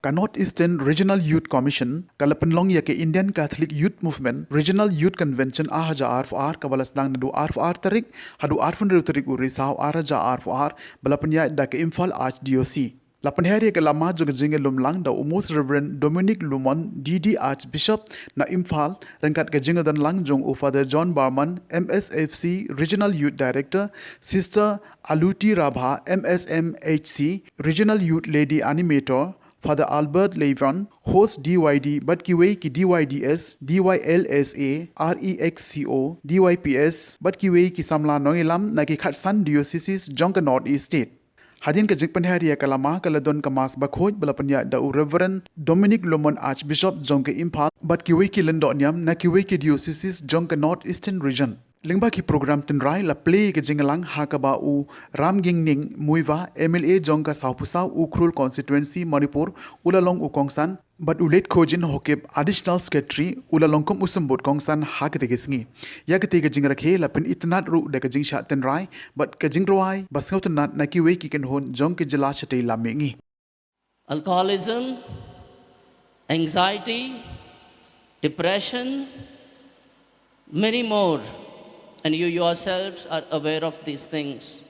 Ka North Eastern Regional Youth Commission, kala Pynlong ya ke Indian Catholic Youth Movement, Regional Youth Convention ahaja RFR kabalas dang nadu RFR tarik, hadu RFR tarik uri saw araja RFR, balapanya da ke Imphal Archdiocese. Lapan hari ke lama juga jingle lumlang da Most Reverend Dominic Lumon DD Archbishop na Imphal rengkat ke jingle dan langjong u Father John Barman MSFC Regional Youth Director, Sister Aluti Rabha MSMHC Regional Youth Lady Animator, Father Albert Levron, host DYD Batkiwe ki DYDS, DYLSA, REXCO, DYPS, Batkiwe ki Samla Nongilam na ki Khatsan Diocese Jonka North East State. Hadin ke jikpan hari ya kalama kaladon kamas bakhoj balapanya da Reverend Dominic Lomon Archbishop Jonka Imphal Batkiwe ki Lendonyam na kiwe ki Diocese Jonka North Eastern Region. Lingba ki program tinrai la play ke jingalang hakaba u Ramging Ning Muiva MLA Jonka Saupusau u Krul Constituency Manipur ulalong u Kongsan but ulet khojin hokep additional secretary ulalongkom usambot Kongsan hakete gesngi ya kete ke jingrakhe la pin itnat ru de ke jing sha tinrai but ke jingroi basngau tinat na ki we ki ken hon jong ke jila chate la mengi. Alcoholism, anxiety, depression, many more. And you yourselves are aware of these things.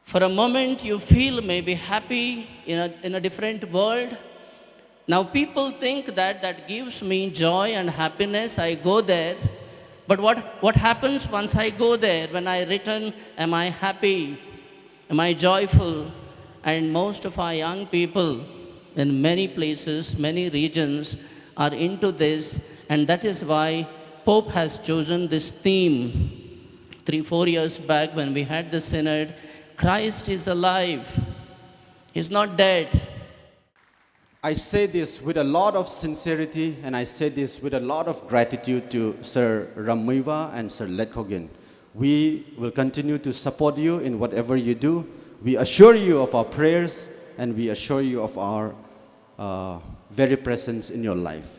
For a moment, you feel maybe happy in a different world. Now people think that that gives me joy and happiness. I go there. But what happens once I go there? When I return, am I happy? Am I joyful? And most of our young people in many places, many regions are into this. And that is why Pope has chosen this theme 3-4 years back when we had the synod. Christ is alive. He's not dead. I say this with a lot of sincerity, and I say this with a lot of gratitude to Sir Ramuiva and Sir Letkogen. We will continue to support you in whatever you do. We assure you of our prayers, and we assure you of our very presence in your life.